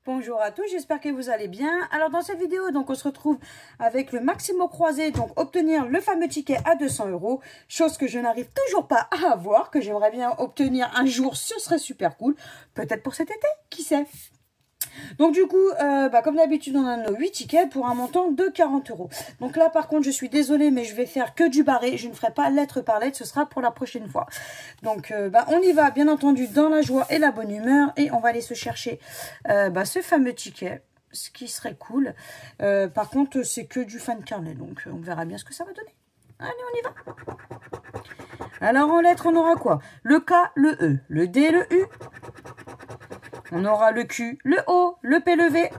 Bonjour à tous, j'espère que vous allez bien. Alors dans cette vidéo, donc on se retrouve avec le Maximo croisé, donc obtenir le fameux ticket à 200 €, chose que je n'arrive toujours pas à avoir, que j'aimerais bien obtenir un jour, ce serait super cool, peut-être pour cet été, qui sait. Donc du coup, comme d'habitude, on a nos 8 tickets pour un montant de 40 €. Donc là, par contre, je suis désolée, mais je vais faire que du barré. Je ne ferai pas lettre par lettre, ce sera pour la prochaine fois. Donc, on y va, bien entendu, dans la joie et la bonne humeur. Et on va aller se chercher ce fameux ticket, ce qui serait cool. Par contre, c'est que du fan carnet, donc on verra bien ce que ça va donner. Allez, on y va. Alors, en lettres, on aura quoi? Le K, le E, le D, le U. On aura le Q, le O, le P, le V,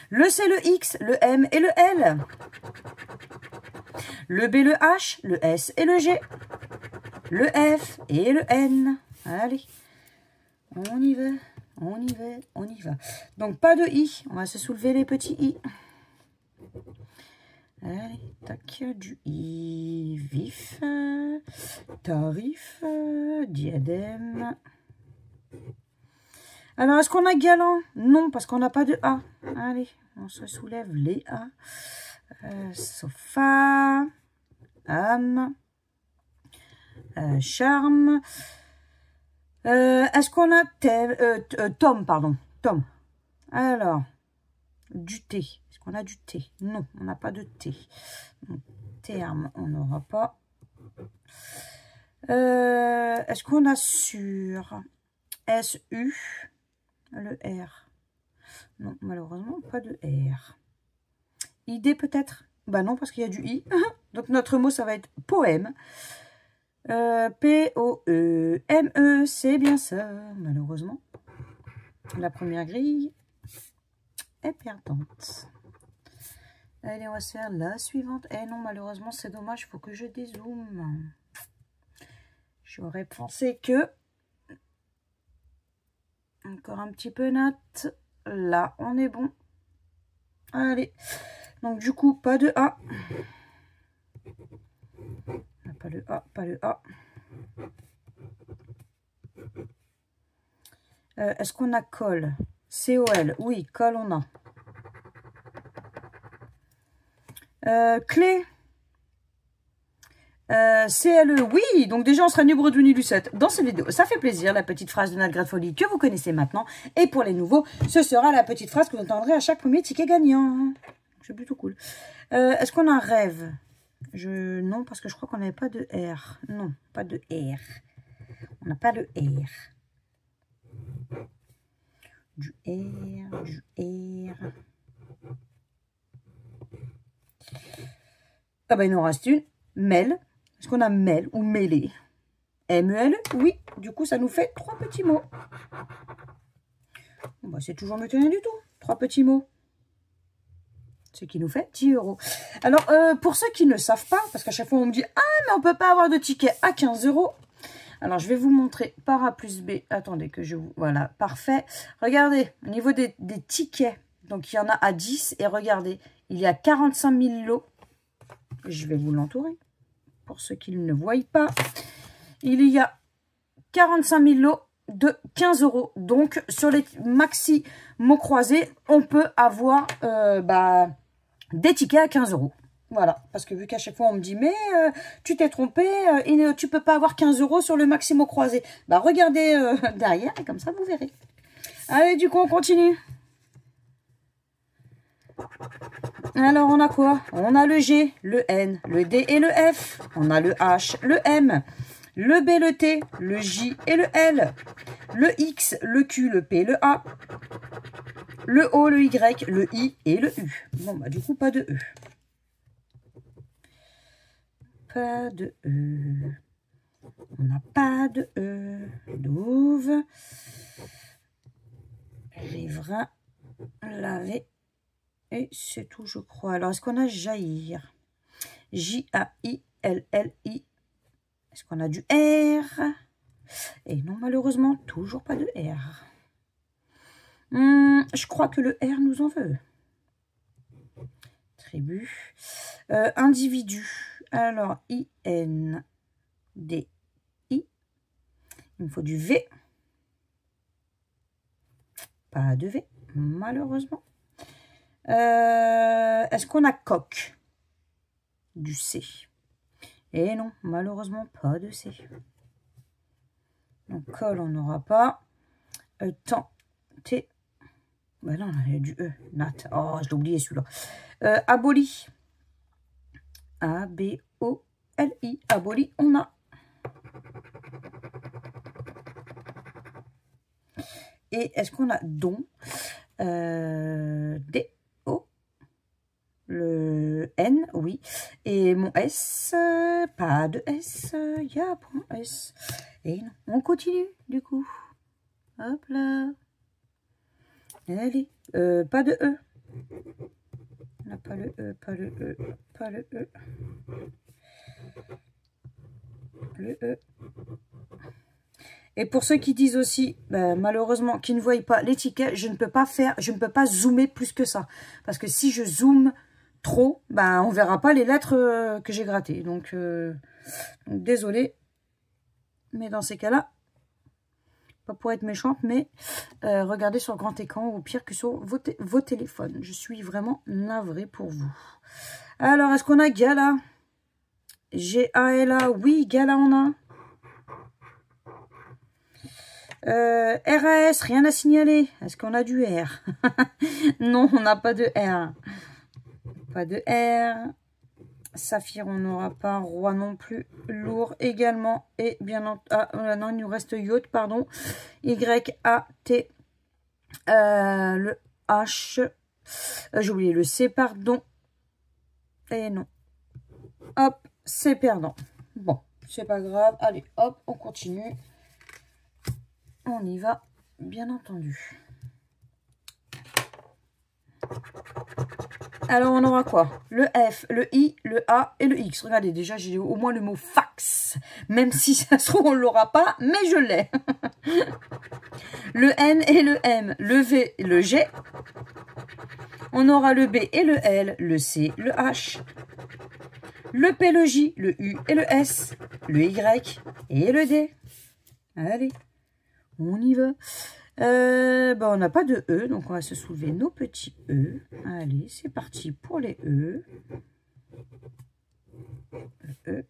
le C, le X, le M et le L, le B, le H, le S et le G, le F et le N. Allez, on y va, on y va, on y va. Donc, pas de I, on va se soulever les petits I. Allez, tac, du I, vif, tarif, diadème. Alors, est-ce qu'on a galant? Non, parce qu'on n'a pas de A. Allez, on se soulève les A. Sofa, âme, charme. Est-ce qu'on a Tom, pardon, Tom. Alors, du thé. Est-ce qu'on a du thé? Non, on n'a pas de thé. Donc, terme, on n'aura pas. Est-ce qu'on a sur SU? Le R. Non, malheureusement, pas de R. ID peut-être? Bah non, parce qu'il y a du I. Donc notre mot, ça va être poème. P-O-E-M-E, c'est bien ça, malheureusement. La première grille est perdante. Allez, on va se faire la suivante. Eh non, malheureusement, c'est dommage, il faut que je dézoome. J'aurais pensé que... Encore un petit peu note. Là, on est bon. Allez. Donc, du coup, pas de A. Pas le A, pas le A. Est-ce qu'on a col? C-O-L. Oui, col, on a. Clé. CLE, oui, donc déjà on sera libre de Lucette dans cette vidéo. Ça fait plaisir, la petite phrase de notre Gratte Folie que vous connaissez maintenant. Et pour les nouveaux, ce sera la petite phrase que vous entendrez à chaque premier ticket gagnant. C'est plutôt cool. Est-ce qu'on a un rêve? Non, parce que je crois qu'on n'avait pas de R. Non, pas de R. On n'a pas de R. Du R, du R. Ah bah il nous en reste une. Mel. Est-ce qu'on a mêle ou mêlé? M-E-L, oui. Du coup, ça nous fait 3 petits mots. Bon, bah, c'est toujours mieux que rien du tout. 3 petits mots. Ce qui nous fait 10 €. Alors, pour ceux qui ne savent pas, parce qu'à chaque fois, on me dit « Ah, mais on ne peut pas avoir de ticket à 15 €. » Alors, je vais vous montrer par A plus B. Attendez que je vous... Voilà, parfait. Regardez, au niveau des tickets, donc il y en a à 10. Et regardez, il y a 45 000 lots. Je vais vous l'entourer. Pour ceux qui ne voient pas, il y a 45 000 lots de 15 €. Donc, sur les maxi mots croisés, on peut avoir des tickets à 15 €. Voilà, parce que vu qu'à chaque fois, on me dit, mais tu t'es trompé, tu peux pas avoir 15 € sur le maxi mots croisé. Bah, regardez derrière, et comme ça, vous verrez. Allez, du coup, on continue. Alors, on a quoi? On a le G, le N, le D et le F. On a le H, le M, le B, le T, le J et le L. Le X, le Q, le P, le A. Le O, le Y, le I et le U. Bon, bah du coup, pas de E. Pas de E. On n'a pas de E. Douve. Riverain. Laver. Et c'est tout, je crois. Alors, est-ce qu'on a jaillir? J-A-I-L-L-I. Est-ce qu'on a du R? Et non, malheureusement, toujours pas de R. Je crois que le R nous en veut. Tribu. Individu. Alors, I-N-D-I. Il me faut du V. Pas de V, malheureusement. Est-ce qu'on a coq? Du C. Et non, malheureusement, pas de C. Donc, col, on n'aura pas. Temps, T. Ben non, il y a du E. Nat. Oh, je l'ai oublié celui-là. Aboli. A-B-O-L-I. Aboli, on a. Et est-ce qu'on a don? D-O. Le N, oui. Et mon S, pas de S. Il y a pas un S. Et non, on continue, du coup. Hop là. Allez. Pas de E. On n'a pas le E, pas le E, pas le E. Le E. Et pour ceux qui disent aussi, malheureusement, qui ne voient pas l'étiquette, je ne peux pas zoomer plus que ça. Parce que si je zoome trop, on verra pas les lettres que j'ai grattées. Donc, désolé. Mais dans ces cas-là, pas pour être méchante, mais regardez sur le grand écran, ou pire que sur vos téléphones. Je suis vraiment navrée pour vous. Alors, est-ce qu'on a Gala? G-A-L-A, oui, Gala on a. RAS, rien à signaler. Est-ce qu'on a du R? Non, on n'a pas de R. Pas de R. Saphir, on n'aura pas. Roi non plus. Lourd également. Et bien entendu... Ah, non, il nous reste yacht, pardon. Y-A-T. Le H. J'ai oublié le C, pardon. Et non. Hop, c'est perdant. Bon, c'est pas grave. Allez, hop, on continue. On y va, bien entendu. Alors, on aura quoi? Le F, le I, le A et le X. Regardez, déjà, j'ai au moins le mot fax. Même si ça se trouve, on ne l'aura pas, mais je l'ai. Le N et le M, le V et le G. On aura le B et le L, le C, le H. Le P, le J, le U et le S. Le Y et le D. Allez. On y va. On n'a pas de E, donc on va se soulever nos petits E. Allez, c'est parti pour les E. E.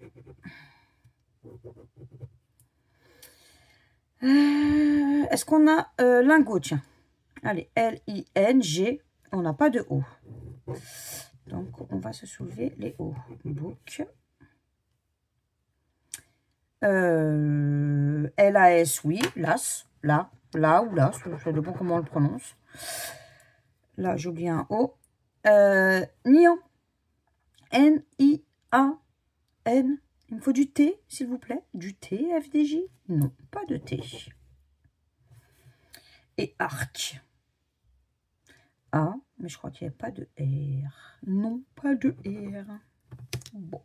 Est-ce qu'on a lingot? Tiens. Allez, L-I-N-G. On n'a pas de O. Donc, on va se soulever les O. Book. L-A-S, oui. Las. Là ou là. Ça dépend comment on le prononce. Là, j'oublie un O. Nian. N-I-A-N. Il me faut du T, s'il vous plaît. Du T, F-D-J. Non, pas de T. Et arc. A, mais je crois qu'il n'y a pas de R. Non, pas de R. Bon.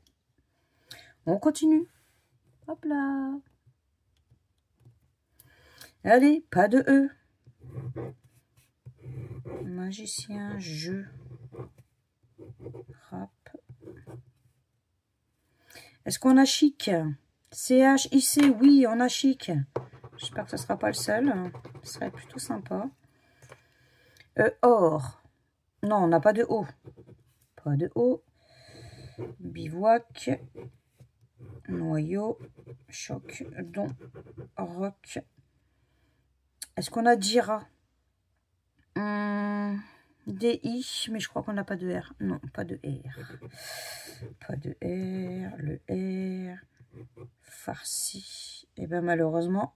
On continue. Hop là. Allez, pas de E. Magicien, jeu. Rap. Est-ce qu'on a chic? C-H-I-C, oui, on a chic. J'espère que ce ne sera pas le seul. Ce serait plutôt sympa. Or. Non, on n'a pas de O. Pas de O. Bivouac. Noyau. Choc. Don. Roc. Est-ce qu'on a Dira? D-I, mais je crois qu'on n'a pas de R. Non, pas de R. Pas de R. Le R. Farci. Et bien malheureusement,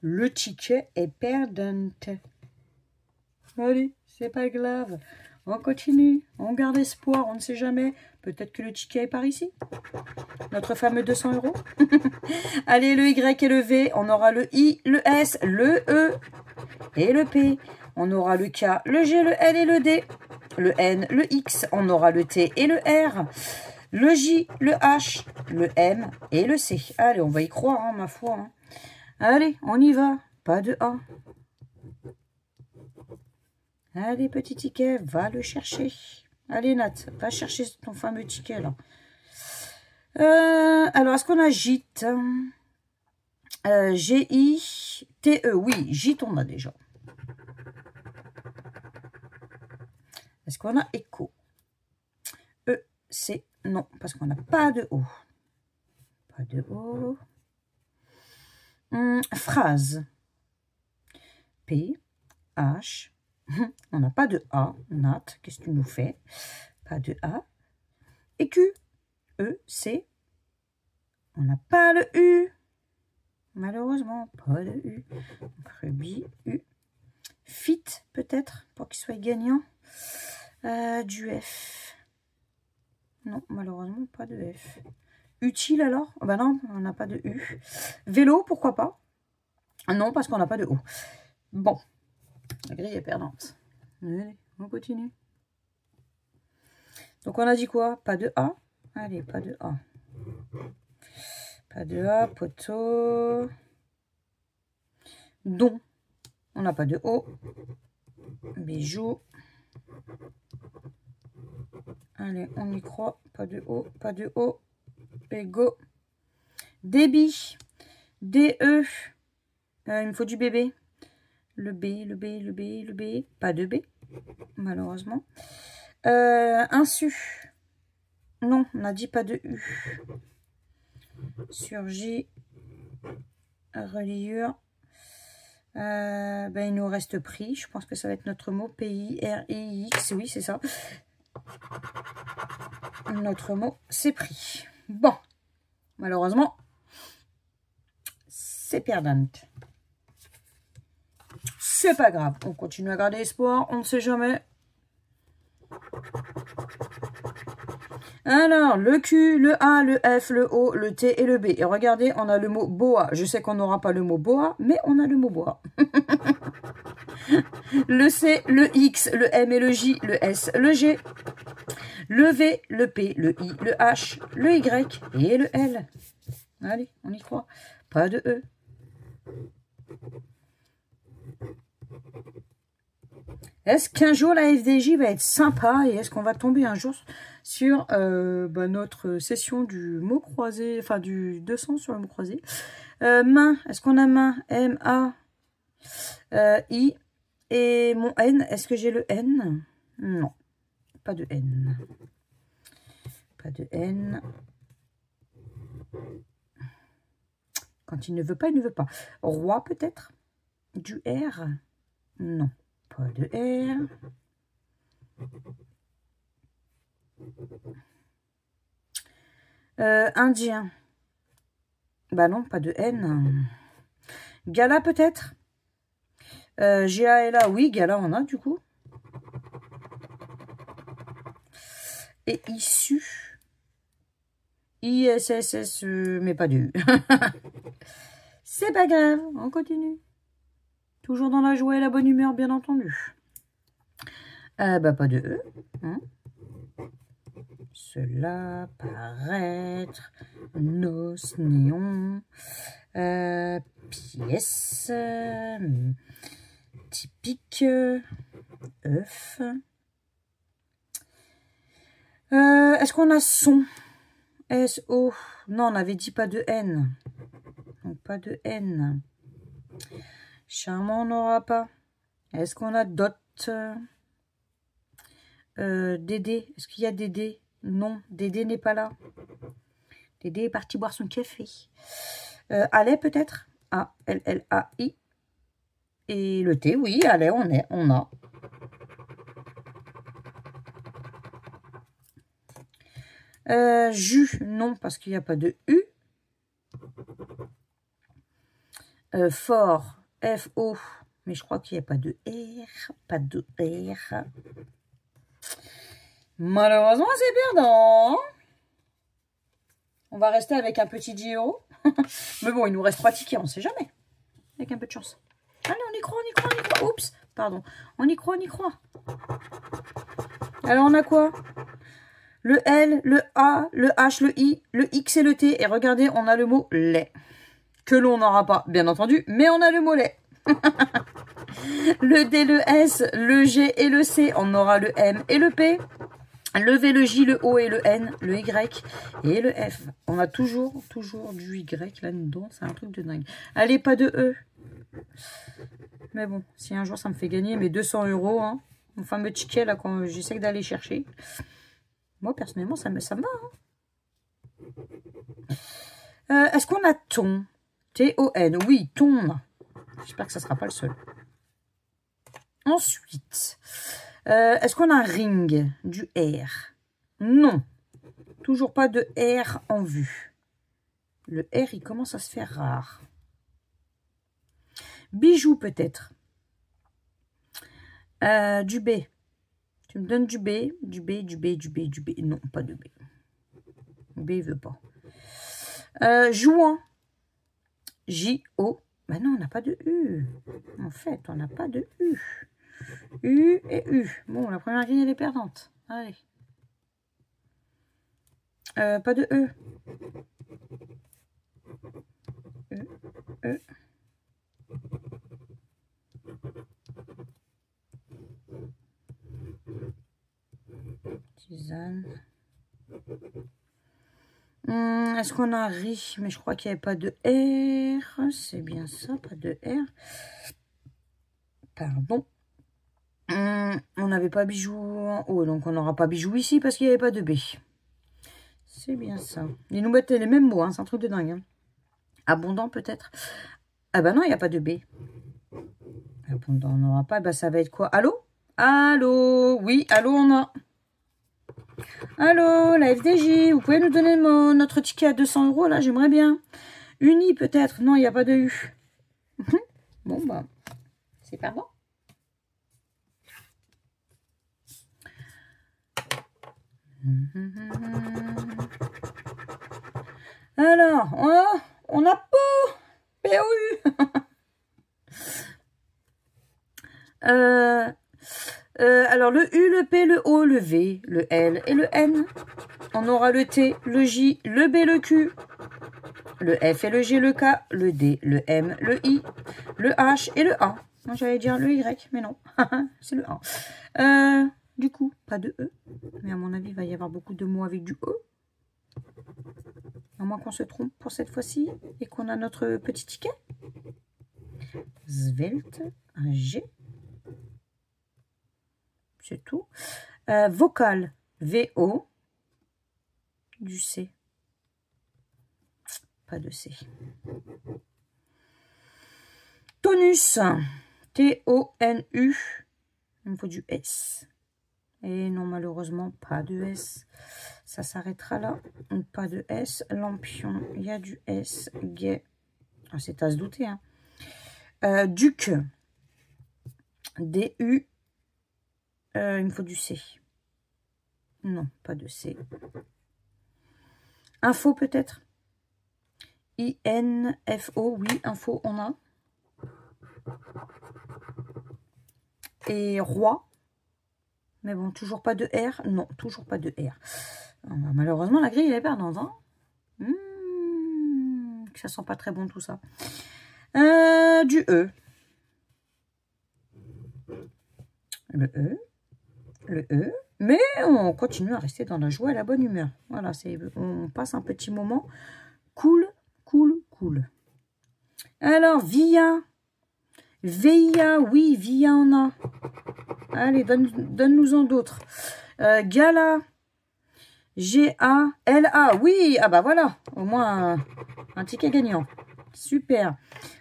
le ticket est perdant. Allez, c'est pas grave. On continue. On garde espoir. On ne sait jamais. Peut-être que le ticket est par ici. Notre fameux 200 €. Allez, le Y et le V. On aura le I, le S, le E et le P. On aura le K, le G, le L et le D. Le N, le X. On aura le T et le R. Le J, le H, le M et le C. Allez, on va y croire, hein, ma foi. Hein. Allez, on y va. Pas de A. Allez, petit ticket, va le chercher. Allez, Nat, va chercher ton fameux ticket, là. Alors, est-ce qu'on a gîte? G-I-T-E. Oui, gîte, on a déjà. Est-ce qu'on a écho? E, C, non, parce qu'on n'a pas de O. Pas de O. Phrase. P, H. On n'a pas de A. Nat, qu'est-ce que tu nous fais? Pas de A. Et Q. E, C. On n'a pas le U. Malheureusement, pas de U. Donc, rubis, U. Fit, peut-être, pour qu'il soit gagnant. Du F. Non, malheureusement, pas de F. Utile, alors? Oh, bah non, on n'a pas de U. Vélo, pourquoi pas? Non, parce qu'on n'a pas de O. Bon, la grille est perdante. Allez, on continue. Donc, on a dit quoi? Pas de A. Allez, pas de A. Pas de A, poteau. Don. On n'a pas de O. Bijoux. Allez, on y croit. Pas de O, pas de O. Et go. Débit. DE. Il me faut du bébé. Le B, le B, le B, le B. Pas de B, malheureusement. Insu. Non, on n'a dit pas de U. Surgit. Reliure. Il nous reste prix. Je pense que ça va être notre mot. P-I-R-I-X. Oui, c'est ça. Notre mot, c'est prix. Bon. Malheureusement, c'est perdante. C'est pas grave. On continue à garder espoir. On ne sait jamais. Alors, le Q, le A, le F, le O, le T et le B. Et regardez, on a le mot boa. Je sais qu'on n'aura pas le mot boa, mais on a le mot boa. Le C, le X, le M et le J, le S, le G, le V, le P, le I, le H, le Y et le L. Allez, on y croit. Pas de E. Est-ce qu'un jour la FDJ va être sympa et est-ce qu'on va tomber un jour sur notre session du mot croisé, enfin du 200 sur le mot croisé. Main, est-ce qu'on a main? M-A-I. Et mon N, est-ce que j'ai le N? Non, pas de N. Pas de N. Quand il ne veut pas, il ne veut pas. Roi peut-être? Du R? Non, pas de R. Indien. Bah non, pas de N. Gala peut-être? G-A-L-A, oui, gala on a du coup. Et issu. I-S-S-S, mais pas de U. C'est pas grave, on continue. Toujours dans la joie et la bonne humeur, bien entendu. Pas de E. Hein. Cela, paraître, noce, néon, pièce, typique, œuf. Est-ce qu'on a son? S-O. Non, on avait dit pas de N. Donc pas de N. Charmant, on n'aura pas. Est-ce qu'on a dot? Dédé. Est-ce qu'il y a Dédé? Non, Dédé n'est pas là. Dédé est parti boire son café. Allez peut-être? A-L-L-A-I. Et le T, oui, allez, on a. Jus, non, parce qu'il n'y a pas de U. Fort, F-O, mais je crois qu'il n'y a pas de R. Pas de R. Malheureusement, c'est perdant. On va rester avec un petit 10 €. Mais bon, il nous reste 3 tickets, on ne sait jamais. Avec un peu de chance. Allez, on y croit, on y croit, on y croit. Oups, pardon. On y croit, on y croit. Alors, on a quoi? Le L, le A, le H, le I, le X et le T. Et regardez, on a le mot lait. Que l'on n'aura pas, bien entendu, mais on a le mot lait. Le D, le S, le G et le C. On aura le M et le P. Le V, le J, le O et le N, le Y et le F. On a toujours du Y là-dedans. C'est un truc de dingue. Allez, pas de E. Mais bon, si un jour ça me fait gagner mes 200 €, hein, Mon fameux ticket là quand j'essaie d'aller chercher. Moi, personnellement, ça me va. Hein. Est-ce qu'on a ton? T-O-N. Oui, ton. J'espère que ça ne sera pas le seul. Ensuite, est-ce qu'on a un ring? Du R? Non. Toujours pas de R en vue. Le R, il commence à se faire rare. Bijou, peut-être. Du B. Tu me donnes du B. Du B, du B, du B, du B. Non, pas de B. B, il veut pas. Jouant. J-O. Ben non, on n'a pas de U. En fait, on n'a pas de U. U et U. Bon, la première grille, elle est perdante. Allez. Pas de E. E. Tisane. Est-ce qu'on a ri? Mais je crois qu'il n'y avait pas de R. C'est bien ça, pas de R. Pardon. On n'avait pas bijou en haut, donc on n'aura pas bijou ici parce qu'il n'y avait pas de B. C'est bien ça. Ils nous mettent les mêmes mots, hein, c'est un truc de dingue. Hein. Abondant peut-être. Ah bah non, il n'y a pas de B. Abondant, on n'aura pas. Bah ça va être quoi? Allô? Allô? Oui, allô, on a. Allô, la FDJ, vous pouvez nous donner notre ticket à 200 € là, j'aimerais bien. Uni peut-être? Non, il n'y a pas de U. Bon, bah, c'est pardon. Alors, on a PO. POU. Alors, le U, le P, le O, le V, le L et le N. On aura le T, le J, le B, le Q, le F et le G, le K, le D, le M, le I, le H et le A. Moi, j'allais dire le Y, mais non. C'est le A. Du coup, pas de E. Mais à mon avis, il va y avoir beaucoup de mots avec du E. À moins qu'on se trompe pour cette fois-ci et qu'on a notre petit ticket. Svelte, un G. C'est tout. Vocal, V-O. Du C. Pas de C. Tonus, T-O-N-U. Il me faut du S. Et non, malheureusement, pas de S. Ça s'arrêtera là. Pas de S. Lampion, il y a du S. Gay. Ah, c'est à se douter. Hein. Duc, D-U. Il me faut du C. Non, pas de C. Info peut-être. I-N-F-O. Oui, info, on a. Et roi. Mais bon, toujours pas de R. Non, toujours pas de R. Alors, malheureusement, la grille, elle est perdante. Hein. Ça sent pas très bon tout ça. Du E. Le E. Le E. Mais on continue à rester dans la joie et la bonne humeur. Voilà, on passe un petit moment cool, cool, cool. Alors, VIA. VIA, oui, VIA on a. Allez, donne-nous-en d'autres. Gala. G-A-L-A. Oui, ah bah voilà. Au moins un ticket gagnant. Super.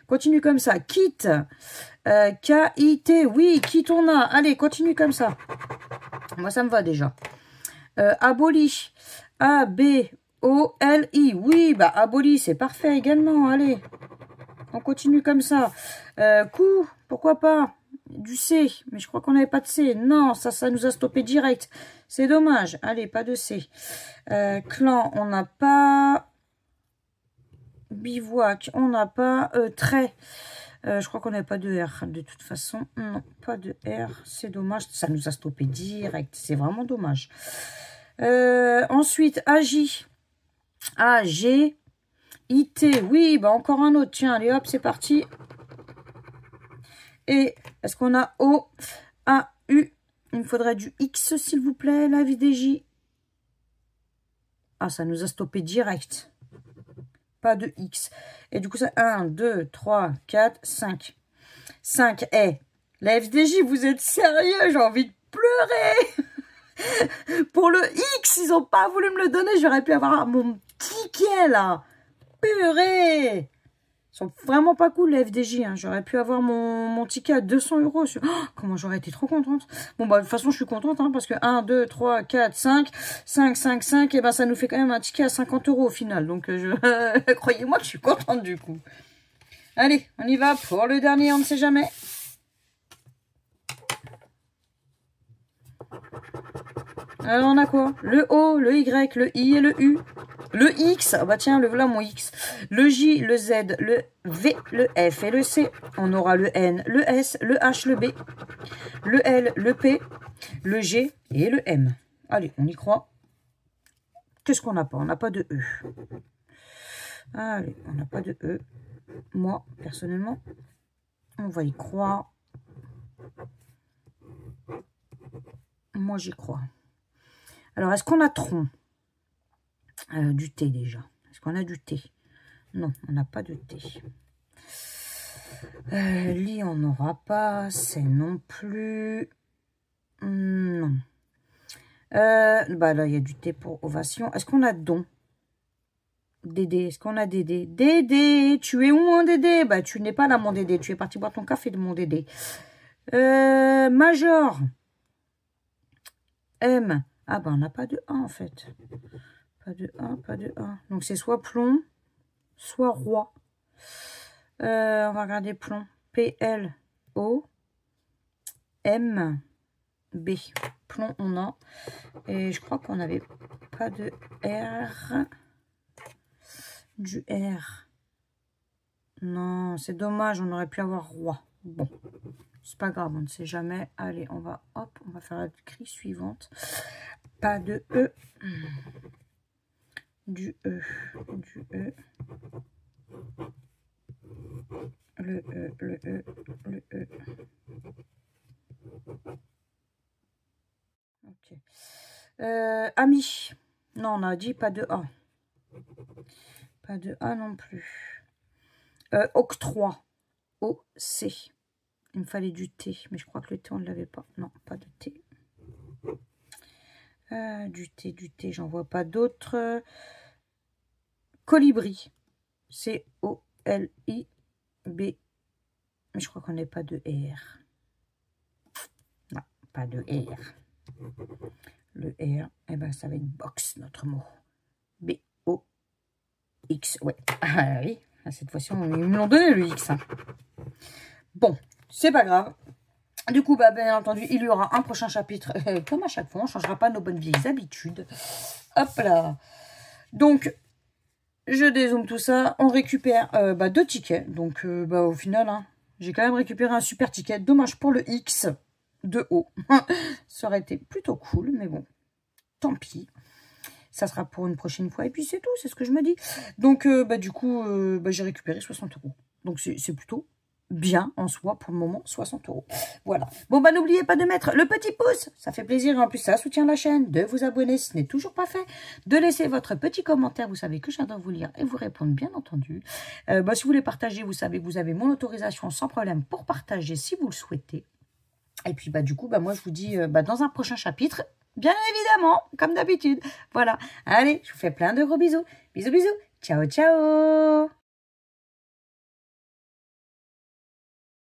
Continue comme ça. Kit. K-I-T. Oui, kit on a. Allez, continue comme ça. Moi, ça me va déjà. Aboli. A-B-O-L-I. Oui, bah aboli, c'est parfait également. Allez. On continue comme ça. Coup, pourquoi pas? Du C, mais je crois qu'on n'avait pas de C. Non, ça nous a stoppé direct. C'est dommage. Allez, pas de C. Clan, on n'a pas. Bivouac, on n'a pas. Trait. Je crois qu'on n'avait pas de R de toute façon. Non, pas de R. C'est dommage. Ça nous a stoppé direct. C'est vraiment dommage. Ensuite, AJ. A-G. IT. Oui, bah encore un autre. Tiens, allez hop, c'est parti. Et est-ce qu'on a O, A, U? Il me faudrait du X, s'il vous plaît, la VDJ. Ah, ça nous a stoppé direct. Pas de X. Et du coup, ça 1, 2, 3, 4, 5. 5. Eh, la FDJ, vous êtes sérieux? J'ai envie de pleurer. Pour le X, ils n'ont pas voulu me le donner. J'aurais pu avoir mon ticket, là. Purée. Ils sont vraiment pas cool, les FDJ. Hein. J'aurais pu avoir mon ticket à 200 €. Oh, comment j'aurais été trop contente. Bon, bah, de toute façon, je suis contente, hein, parce que 1, 2, 3, 4, 5, 5, 5, 5, et ben, ça nous fait quand même un ticket à 50 € au final. Donc, croyez-moi que je suis contente, du coup. Allez, on y va pour le dernier, on ne sait jamais. Alors, on a quoi? Le O, le Y, le I et le U. Le X, ah bah tiens, le voilà mon X. Le J, le Z, le V, le F et le C. On aura le N, le S, le H, le B, le L, le P, le G et le M. Allez, on y croit. Qu'est-ce qu'on n'a pas? On n'a pas de E. Allez, on n'a pas de E. Moi, personnellement, on va y croire. Moi, j'y crois. Alors, est-ce qu'on a tronc? Du thé, déjà. Est-ce qu'on a du thé? Non, on n'a pas de thé. Lit, on n'aura pas. C'est non plus. Non. Bah là, il y a du thé pour ovation. Est-ce qu'on a don? Dédé, est-ce qu'on a Dédé? Dédé, tu es où, mon Dédé? Bah, tu n'es pas là, mon Dédé. Tu es parti boire ton café de mon Dédé. Major. M. Ah, bah, on n'a pas de A, en fait. Pas de A, pas de A. Donc, c'est soit plomb, soit roi. On va regarder plomb. P-L-O. M. B. Plomb, on a. Et je crois qu'on n'avait pas de R. Du R. Non, c'est dommage. On aurait pu avoir roi. Bon. C'est pas grave, on ne sait jamais. Allez, on va, hop, on va faire la grille suivante. Pas de E. Du E. Du E. Le E, le E, le E. Ok. Ami. Non, on a dit pas de A. Pas de A non plus. Octroi. O-C. Il me fallait du thé, mais je crois que le thé, on ne l'avait pas. Non, pas de thé. Du thé, j'en vois pas d'autres. Colibri. C-O-L-I-B. Mais je crois qu'on n'est pas de R. Non, pas de R. Le R, eh ben, ça va être box, notre mot. B-O-X. Ouais. Ah oui, cette fois-ci, ils me l'ont donné, le X. Hein. Bon, c'est pas grave. Du coup, bah, bien entendu, il y aura un prochain chapitre. Comme à chaque fois, on ne changera pas nos bonnes vieilles habitudes. Hop là. Donc, je dézoome tout ça. On récupère 2 tickets. Donc, au final, hein, j'ai quand même récupéré un super ticket. Dommage pour le X de haut. Ça aurait été plutôt cool, mais bon, tant pis. Ça sera pour une prochaine fois. Et puis, c'est tout, c'est ce que je me dis. Donc, du coup, j'ai récupéré 60 €. Donc, c'est plutôt bien en soi pour le moment, 60 €. Voilà. Bon, bah n'oubliez pas de mettre le petit pouce. Ça fait plaisir et en plus, ça soutient la chaîne. De vous abonner si ce n'est toujours pas fait. De laisser votre petit commentaire. Vous savez que j'adore vous lire et vous répondre, bien entendu. Si vous voulez partager, vous savez que vous avez mon autorisation sans problème pour partager si vous le souhaitez. Et puis, du coup, moi, je vous dis dans un prochain chapitre, bien évidemment, comme d'habitude. Voilà. Allez, je vous fais plein de gros bisous. Bisous, bisous. Ciao, ciao.